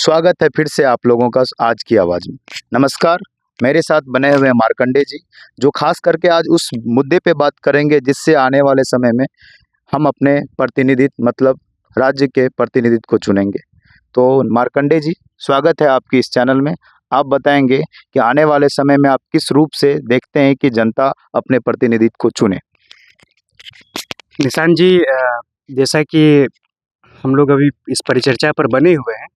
स्वागत है फिर से आप लोगों का आज की आवाज़ में। नमस्कार, मेरे साथ बने हुए हैं मार्कंडे जी, जो खास करके आज उस मुद्दे पे बात करेंगे जिससे आने वाले समय में हम अपने प्रतिनिधित्व मतलब राज्य के प्रतिनिधित्व को चुनेंगे। तो मार्कंडे जी, स्वागत है आपकी इस चैनल में। आप बताएंगे कि आने वाले समय में आप किस रूप से देखते हैं कि जनता अपने प्रतिनिधित्व को चुने। निशान जी, जैसा कि हम लोग अभी इस परिचर्चा पर बने हुए हैं,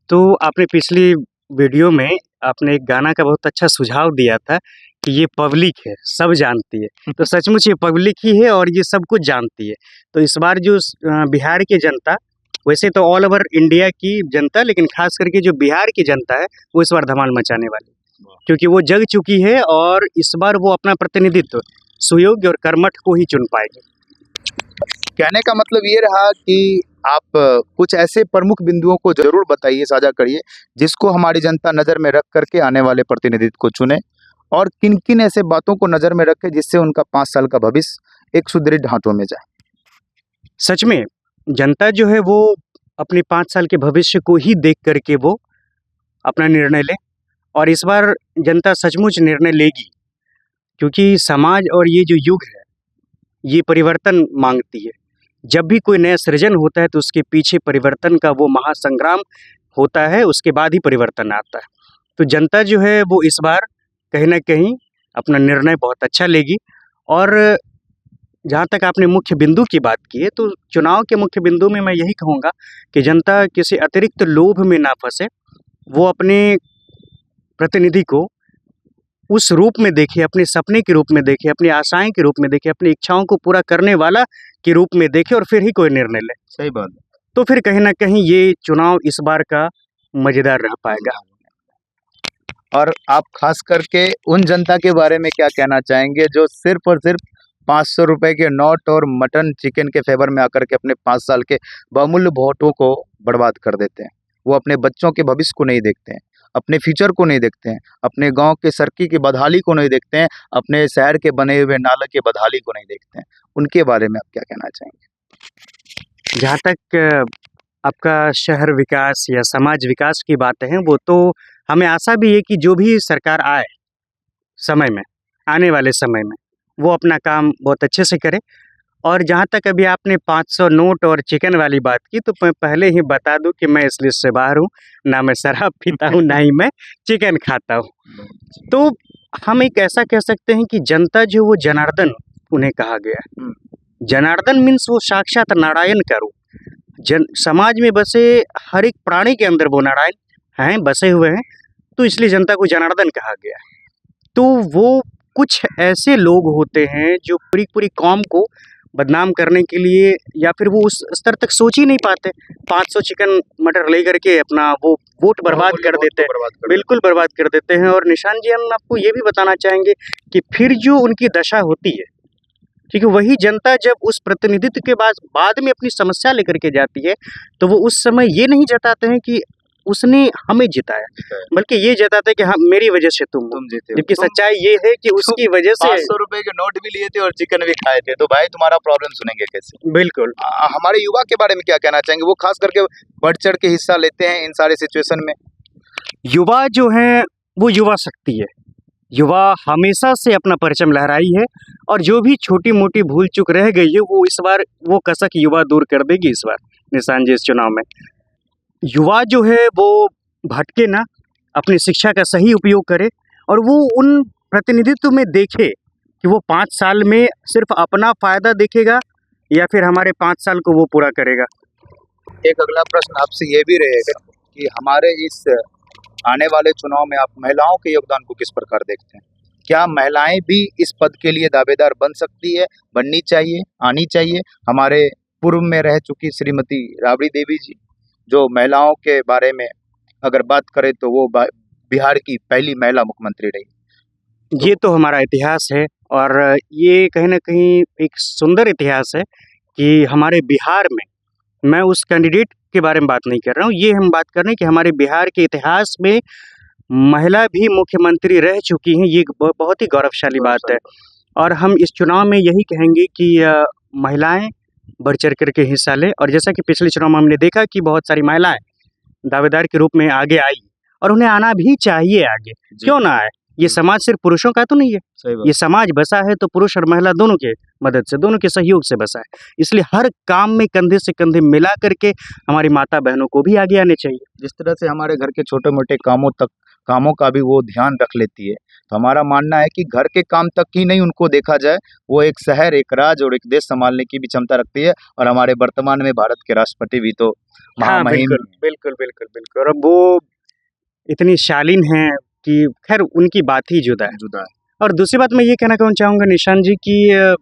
तो आपने पिछली वीडियो में आपने एक गाना का बहुत अच्छा सुझाव दिया था कि ये पब्लिक है, सब जानती है। तो सचमुच ये पब्लिक ही है और ये सब कुछ जानती है। तो इस बार जो बिहार की जनता, वैसे तो ऑल ओवर इंडिया की जनता, लेकिन खास करके जो बिहार की जनता है वो इस बार धमाल मचाने वाली है, क्योंकि वो जग चुकी है और इस बार वो अपना प्रतिनिधित्व सुयोग्य और कर्मठ को ही चुन पाएगी। कहने का मतलब ये रहा कि आप कुछ ऐसे प्रमुख बिंदुओं को जरूर बताइए, साझा करिए, जिसको हमारी जनता नज़र में रख करके आने वाले प्रतिनिधित्व को चुने, और किन किन ऐसे बातों को नज़र में रखे जिससे उनका 5 साल का भविष्य एक सुदृढ़ ढांचों में जाए। सच में जनता जो है वो अपने 5 साल के भविष्य को ही देख करके वो अपना निर्णय ले, और इस बार जनता सचमुच निर्णय लेगी, क्योंकि समाज और ये जो युग है ये परिवर्तन मांगती है। जब भी कोई नया सृजन होता है तो उसके पीछे परिवर्तन का वो महासंग्राम होता है, उसके बाद ही परिवर्तन आता है। तो जनता जो है वो इस बार कहीं ना कहीं अपना निर्णय बहुत अच्छा लेगी। और जहाँ तक आपने मुख्य बिंदु की बात की है, तो चुनाव के मुख्य बिंदु में मैं यही कहूँगा कि जनता किसी अतिरिक्त लोभ में ना फंसे, वो अपने प्रतिनिधि को उस रूप में देखे, अपने सपने के रूप में देखे, अपनी आशाएं के रूप में देखे, अपनी इच्छाओं को पूरा करने वाला के रूप में देखे, और फिर ही कोई निर्णय ले। सही बात है। तो फिर कहीं ना कहीं ये चुनाव इस बार का मजेदार रह पाएगा। और आप खास करके उन जनता के बारे में क्या कहना चाहेंगे जो सिर्फ और सिर्फ 500 रुपए के नोट और मटन चिकन के फेवर में आकर के अपने 5 साल के बहुमूल्य वोटों को बर्बाद कर देते हैं? वो अपने बच्चों के भविष्य को नहीं देखते हैं, अपने फ्यूचर को नहीं देखते हैं, अपने गांव के सड़की की बदहाली को नहीं देखते हैं, अपने शहर के बने हुए नाले के बदहाली को नहीं देखते हैं। उनके बारे में आप क्या कहना चाहेंगे? जहाँ तक आपका शहर विकास या समाज विकास की बातें हैं, वो तो हमें आशा भी है कि जो भी सरकार आए समय में, आने वाले समय में, वो अपना काम बहुत अच्छे से करे। और जहाँ तक अभी आपने 500 नोट और चिकन वाली बात की, तो मैं पहले ही बता दूं कि मैं इस लिस्ट से बाहर हूँ। ना मैं शराब पीता हूँ, ना ही मैं चिकन खाता हूँ। तो हम एक ऐसा कह सकते हैं कि जनता जो वो जनार्दन उन्हें कहा गया है। जनार्दन मीन्स वो साक्षात नारायण का रूप। समाज में बसे हर एक प्राणी के अंदर वो नारायण हैं, बसे हुए हैं, तो इसलिए जनता को जनार्दन कहा गया है। तो वो कुछ ऐसे लोग होते हैं जो पूरी पूरी कौम को बदनाम करने के लिए, या फिर वो उस स्तर तक सोच ही नहीं पाते, 500 चिकन मटर ले करके अपना वो वोट बर्बाद कर देते हैं, बिल्कुल बर्बाद कर देते हैं। और निशान जी, हम आपको ये भी बताना चाहेंगे कि फिर जो उनकी दशा होती है, क्योंकि वही जनता जब उस प्रतिनिधित्व के बाद में अपनी समस्या लेकर के जाती है, तो वो उस समय ये नहीं जताते हैं कि उसने हमें जिताया, बल्कि ये जताते हैं कि हाँ, मेरी वजह से तुम जीते। जबकि सच्चाई ये है कि उसकी वजह से 500 रुपए के नोट भी लिए थे और चिकन भी खाए थे, तो भाई तुम्हारा प्रॉब्लम सुनेंगे कैसे? बिल्कुल। हमारे युवा के बारे में क्या कहना चाहेंगे? वो खास करके बढ़ चढ़ के हिस्सा लेते हैं इन सारे सिचुएशन में। युवा जो है वो युवा शक्ति है। युवा हमेशा से अपना परचम लहराई है, और जो भी छोटी मोटी भूल चूक रह गई है वो इस बार वो कसक युवा दूर कर देगी इस बार निशान जी, इस चुनाव में। युवा जो है वो भटके ना, अपनी शिक्षा का सही उपयोग करे, और वो उन प्रतिनिधित्व में देखे कि वो 5 साल में सिर्फ अपना फायदा देखेगा या फिर हमारे 5 साल को वो पूरा करेगा। एक अगला प्रश्न आपसे ये भी रहेगा कि हमारे इस आने वाले चुनाव में आप महिलाओं के योगदान को किस प्रकार देखते हैं? क्या महिलाएं भी इस पद के लिए दावेदार बन सकती है, बननी चाहिए, आनी चाहिए? हमारे पूर्व में रह चुकी श्रीमती राबड़ी देवी जी, जो महिलाओं के बारे में अगर बात करें तो वो बिहार की पहली महिला मुख्यमंत्री रही। ये तो हमारा इतिहास है, और ये कहीं ना कहीं एक सुंदर इतिहास है कि हमारे बिहार में, मैं उस कैंडिडेट के बारे में बात नहीं कर रहा हूँ, ये हम बात कर रहे हैं कि हमारे बिहार के इतिहास में महिला भी मुख्यमंत्री रह चुकी हैं। ये बहुत ही गौरवशाली बात है, और हम इस चुनाव में यही कहेंगे कि महिलाएं बढ़ चढ़ करके हिस्सा लें। और जैसा कि पिछले चुनाव में हमने देखा कि बहुत सारी महिलाएं दावेदार के रूप में आगे आई और उन्हें आना भी चाहिए आगे। क्यों ना आए? ये समाज सिर्फ पुरुषों का तो नहीं है, सही ये समाज बसा है तो पुरुष और महिला दोनों के मदद से, दोनों के सहयोग से बसा है। इसलिए हर काम में कंधे से कंधे मिला करके हमारी माता बहनों को भी आगे आने चाहिए। जिस तरह से हमारे घर के छोटे-मोटे कामों का भी वो ध्यान रख लेती है, तो हमारा मानना है कि घर के काम तक ही नहीं उनको देखा जाए, वो एक शहर, एक राज्य और एक देश सँभालने की भी क्षमता रखती है और हमारे वर्तमान में भारत के राष्ट्रपति भी तो हाँ, महामहिम बिल्कुल। और अब वो इतनी शालीन हैं कि खैर उनकी बात ही जुदा है। जुदा है। और दूसरी बात मैं ये कहना चाहूँगा निशान जी कि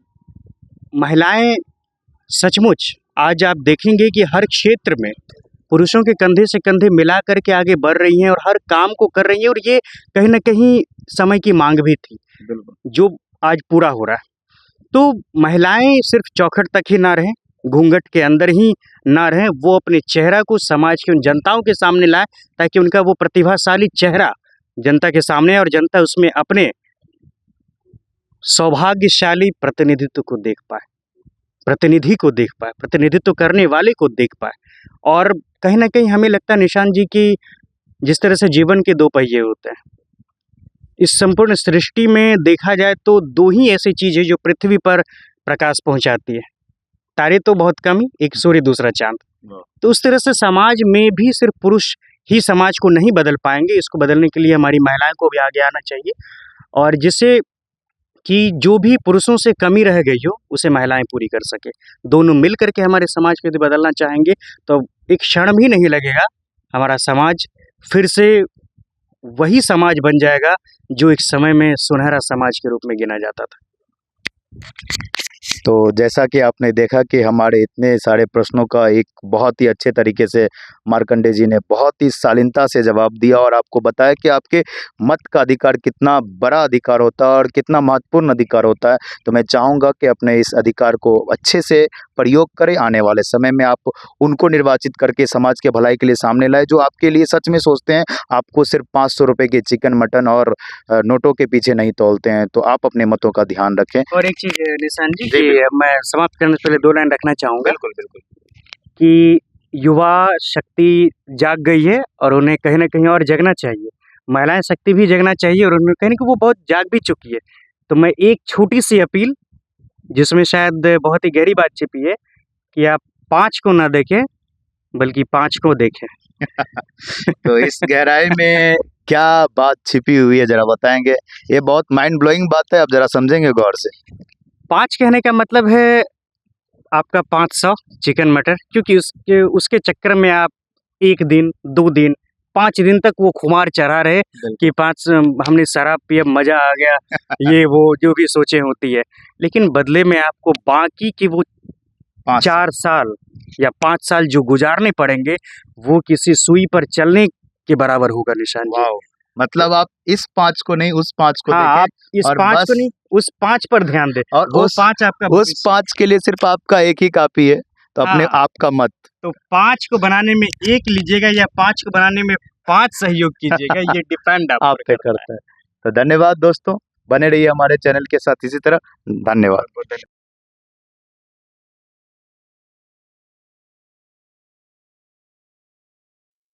महिलाएं सचमुच आज आप देखेंगे कि हर क्षेत्र में पुरुषों के कंधे से कंधे मिला करके आगे बढ़ रही हैं और हर काम को कर रही हैं, और ये कहीं न कहीं समय की मांग भी थी, बिल्कुल। जो आज पूरा हो रहा है। तो महिलाएं सिर्फ चौखट तक ही ना रहें, घूंघट के अंदर ही ना रहें, वो अपने चेहरा को समाज के उन जनताओं के सामने लाएं, ताकि उनका वो प्रतिभाशाली चेहरा जनता के सामने और जनता उसमें अपने सौभाग्यशाली प्रतिनिधित्व को देख पाए, प्रतिनिधि को देख पाए, प्रतिनिधित्व करने वाले को देख पाए। और कहीं न कहीं हमें लगता है निशान जी कि जिस तरह से जीवन के दो पहिए होते हैं, इस संपूर्ण सृष्टि में देखा जाए तो दो ही ऐसी चीज़ है जो पृथ्वी पर प्रकाश पहुँचाती है। तारे तो बहुत कम ही, एक सूर्य दूसरा चाँद। तो उस तरह से समाज में भी सिर्फ पुरुष ही समाज को नहीं बदल पाएंगे, इसको बदलने के लिए हमारी महिलाओं को भी आगे आना चाहिए, और जिससे कि जो भी पुरुषों से कमी रह गई हो उसे महिलाएं पूरी कर सके। दोनों मिल करके हमारे समाज को यदि बदलना चाहेंगे तो एक क्षण भी नहीं लगेगा, हमारा समाज फिर से वही समाज बन जाएगा जो एक समय में सुनहरा समाज के रूप में गिना जाता था। तो जैसा कि आपने देखा कि हमारे इतने सारे प्रश्नों का एक बहुत ही अच्छे तरीके से मार्कंडे जी ने बहुत ही शालीनता से जवाब दिया और आपको बताया कि आपके मत का अधिकार कितना बड़ा अधिकार होता है और कितना महत्वपूर्ण अधिकार होता है। तो मैं चाहूँगा कि अपने इस अधिकार को अच्छे से प्रयोग करें, आने वाले समय में आप उनको निर्वाचित करके समाज के भलाई के लिए सामने लाए, जो आपके लिए सच में सोचते हैं, आपको सिर्फ 500 रुपये के चिकन, मटन और नोटों के पीछे नहीं तोलते हैं। तो आप अपने मतों का ध्यान रखें। और एक चीज़ निशान जी कि मैं समाप्त करने से पहले 2 लाइन रखना चाहूँगा बिल्कुल। कि युवा शक्ति जाग गई है और उन्हें कहीं न कहीं और जगना चाहिए। महिलाएँ शक्ति भी जगना चाहिए और उनमें कहीं न कहीं वो बहुत जाग भी चुकी है। तो मैं एक छोटी-सी अपील, जिसमें शायद बहुत ही गहरी बात छिपी है, कि आप 5 को ना देखें, बल्कि 5 को देखें। तो इस गहराई में क्या बात छिपी हुई है, ज़रा बताएँगे? ये बहुत माइंड ब्लोइंग बात है, आप ज़रा समझेंगे गौर से? 5 कहने का मतलब है आपका 500 चिकन मटर, क्योंकि उसके चक्कर में आप 1 दिन, 2 दिन, 5 दिन तक वो खुमार चढ़ा रहे कि 5 हमने शराब पिया, मज़ा आ गया, ये वो जो भी सोचें होती है। लेकिन बदले में आपको बाकी की वो 4 साल या 5 साल जो गुजारने पड़ेंगे, वो किसी सुई पर चलने के बराबर होगा निशान जी। वाओ! मतलब आप इस 5 को नहीं, उस 5 को हाँ, देखें आप इस और 5 बस को नहीं, उस 5 पर ध्यान दें और वो 5 आपका उस 5 के लिए सिर्फ़ आपका एक ही काफ़ी है, तो अपने हाँ। आपका मत। तो 5 को बनाने में 1 लीजिएगा या 5 को बनाने में 5 सहयोग कीजिएगा, ये डिपेंड आप पे करता है। तो धन्यवाद दोस्तों, बने रहिए हमारे चैनल के साथ इसी तरह। धन्यवाद।